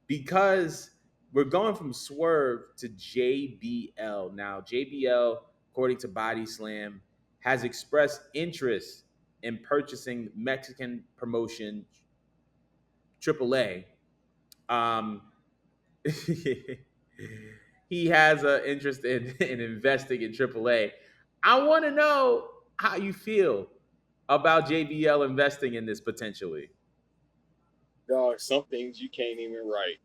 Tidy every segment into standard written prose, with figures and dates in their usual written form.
because we're going from Swerve to JBL. Now, JBL, according to Body Slam, has expressed interest in purchasing Mexican promotion AAA. Um, he has an interest in investing in AAA. I want to know how you feel about JBL investing in this potentially. Dog, some things you can't even write.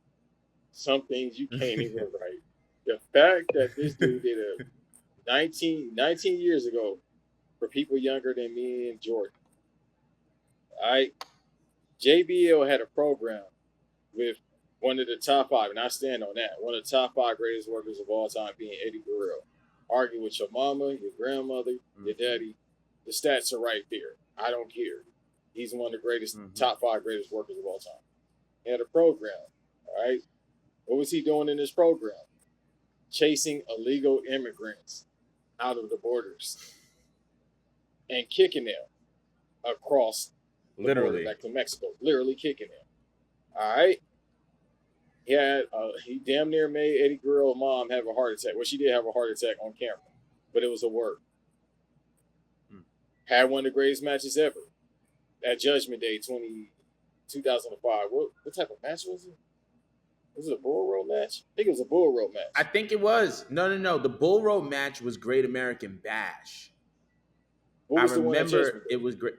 Some things you can't even write. The fact that this dude did a 19 years ago for people younger than me and Jordan. All right. JBL had a program with one of the top five, and I stand on that. One of the top five greatest workers of all time being Eddie Guerrero. Argue with your mama, your grandmother, your daddy. The stats are right there. I don't care. He's one of the greatest, Mm-hmm. top five greatest workers of all time. He had a program. All right. What was he doing in this program? Chasing illegal immigrants out of the borders and kicking them across the border Literally. back to Mexico. Literally kicking them. All right. He damn near made Eddie Guerrero's mom have a heart attack. Well, she did have a heart attack on camera, but it was a work. Mm. Had one of the greatest matches ever at Judgment Day 2005. What type of match was it? Was it a bull rope match? I think it was a bull rope I match. think it was. No. The Bull Rope match was Great American Bash. What I was the one at remember Judgment it Day? was great.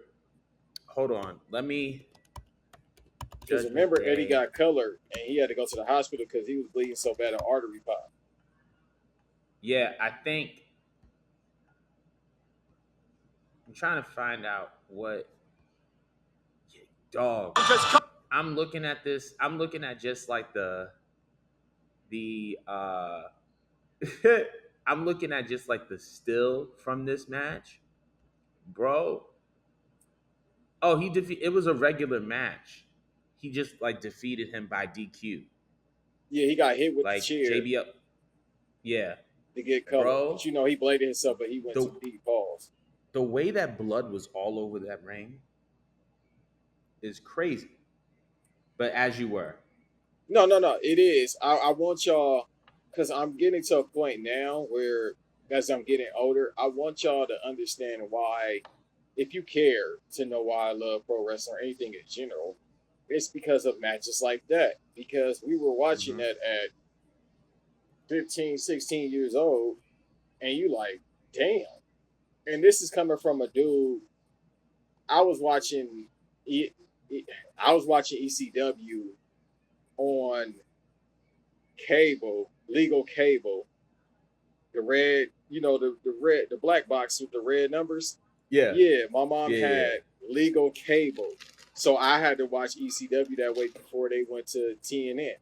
Hold on. Let me. Because Judgment remember, Eddie Day. got colored and he had to go to the hospital because he was bleeding so bad an artery pop. Yeah, I think. I'm trying to find out what. Dog. I'm looking at this. I'm looking at just like the I'm looking at just like the still from this match, bro. Oh, it was a regular match. He just like defeated him by DQ. Yeah, he got hit with the Like chair JBL. Yeah, to get colored. But bro. you know, he bladed himself, but he went The too deep. Pause. the way that blood was all over that ring is crazy. But as you were. No. It is. I want y'all, because I'm getting to a point now where, as I'm getting older, I want y'all to understand why, if you care to know why I love pro wrestling or anything in general, it's because of matches like that. Because we were watching Mm-hmm. that at 15, 16 years old, and you like, damn. And this is coming from a dude. I was watching, E- I was watching ECW on cable, legal cable, the red, the red, the black box with the red numbers. Yeah. Yeah, my mom Yeah. had legal cable, so I had to watch ECW that way before they went to TNN.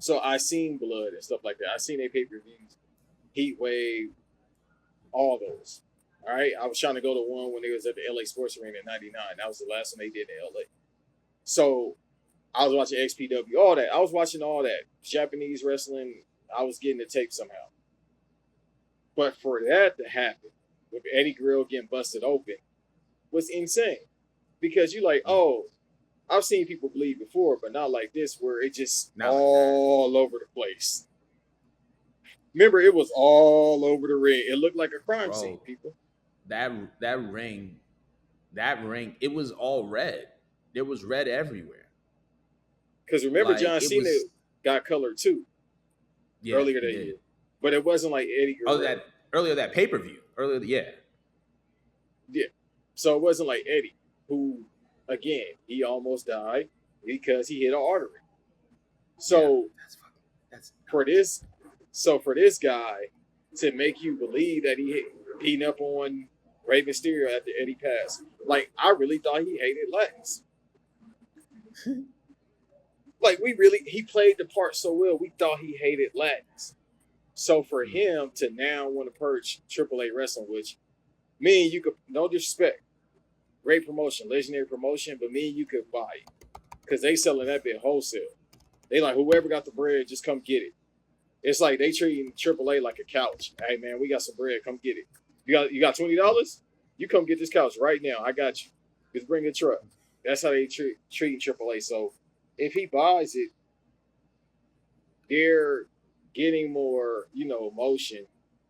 So I seen blood and stuff like that. I seen their pay per views, Heat Wave, all those. All right, I was trying to go to one when they was at the LA Sports Arena in '99. That was the last one they did in LA. So I was watching XPW, all that. I was watching all that Japanese wrestling. I was getting the tape somehow. But for that to happen, with Eddie Guerrero getting busted open, was insane. Because you like, Mm. oh, I've seen people bleed before, but not like this, where it just Not like that. all over the place. Remember, it was all over the ring. It looked like a crime scene, Bro, people. that ring, it was all red. There was red everywhere. Because remember, Like John it Cena was. got colored too Yeah, earlier he that year, did. but it wasn't like Eddie Oh, Guerrero. that earlier that pay per view. Earlier, yeah, Yeah, so it wasn't like Eddie, who again he almost died because he hit an artery. yeah. So That's for nuts. this, for this guy to make you believe that he beating up on Rey Mysterio after Eddie passed, like I really thought he hated Latins. Like he played the part so well. We thought he hated Latins. So for Mm. him to now want to purge AAA wrestling, which me and you could, no disrespect, great promotion, legendary promotion, but me and you could buy it because they selling that bit wholesale. They like whoever got the bread, just come get it. It's like they treating AAA like a couch. Hey man, we got some bread, come get it. You got $20? You come get this couch right now. I got you. Just bring a truck. That's how they treat AAA. So if he buys it, they're getting more, motion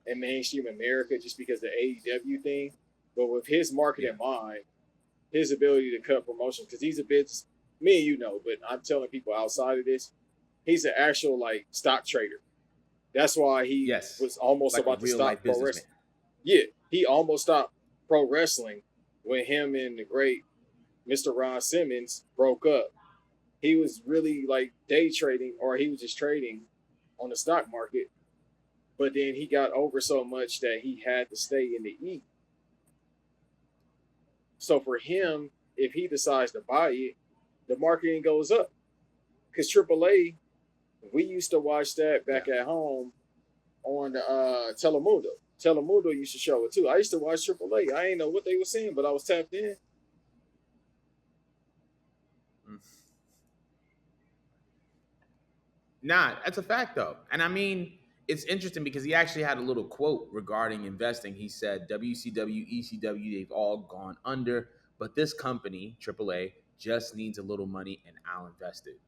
in mainstream America just because of the AEW thing. But with his market Yeah. in mind, his ability to cut promotion, because he's a business, me and but I'm telling people outside of this, he's an actual like stock trader. That's why he Yes. was almost Like a about to real stop life pro businessman. wrestling. Yeah, he almost stopped pro wrestling when him and the great Mr. Ron Simmons broke up. He was really like day trading, or he was just trading on the stock market. But then he got over so much that he had to stay in the E. So for him, if he decides to buy it, the marketing goes up. Because AAA, we used to watch that Yeah. back at home on Telemundo. Telemundo used to show it too. I used to watch AAA. I ain't know what they were saying, but I was tapped in. Nah, that's a fact though. And I mean, it's interesting because he actually had a little quote regarding investing. He said, WCW, ECW, they've all gone under, but this company, AAA, just needs a little money and I'll invest it.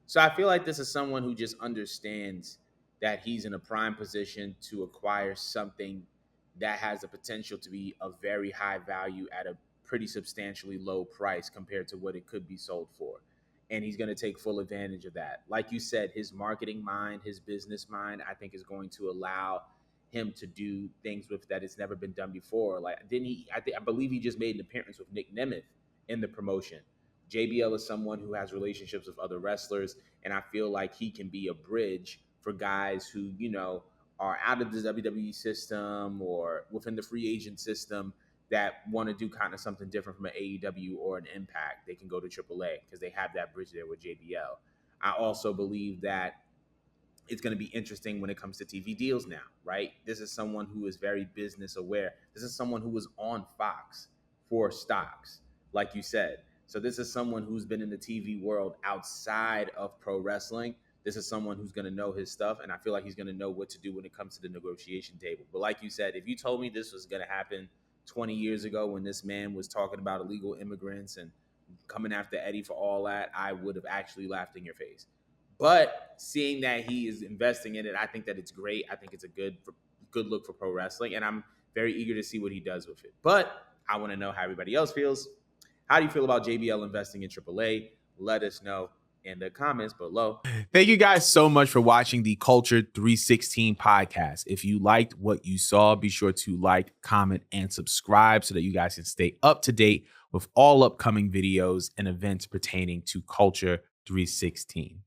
So I feel like this is someone who just understands that he's in a prime position to acquire something that has the potential to be of very high value at a pretty substantially low price compared to what it could be sold for. And he's going to take full advantage of that. Like you said, his marketing mind, his business mind, I think is going to allow him to do things with that it's never been done before. Like didn't he? I believe he just made an appearance with Nick Nemeth in the promotion. JBL is someone who has relationships with other wrestlers, and I feel like he can be a bridge for guys who, are out of the WWE system or within the free agent system that want to do kind of something different from an AEW or an Impact. They can go to AAA because they have that bridge there with JBL. I also believe that it's going to be interesting when it comes to TV deals now, right? This is someone who is very business aware. This is someone who was on Fox for stocks, like you said. So this is someone who's been in the TV world outside of pro wrestling. This is someone who's going to know his stuff, and I feel like he's going to know what to do when it comes to the negotiation table. But like you said, if you told me this was going to happen 20 years ago when this man was talking about illegal immigrants and coming after Eddie for all that, I would have actually laughed in your face. But seeing that he is investing in it, I think that it's great. I think it's a good look for pro wrestling, and I'm very eager to see what he does with it. But I want to know how everybody else feels. How do you feel about JBL investing in AAA? Let us know in the comments below. Thank you guys so much for watching the Culture 316 podcast. If you liked what you saw, be sure to like, comment, and subscribe so that you guys can stay up to date with all upcoming videos and events pertaining to Culture 316.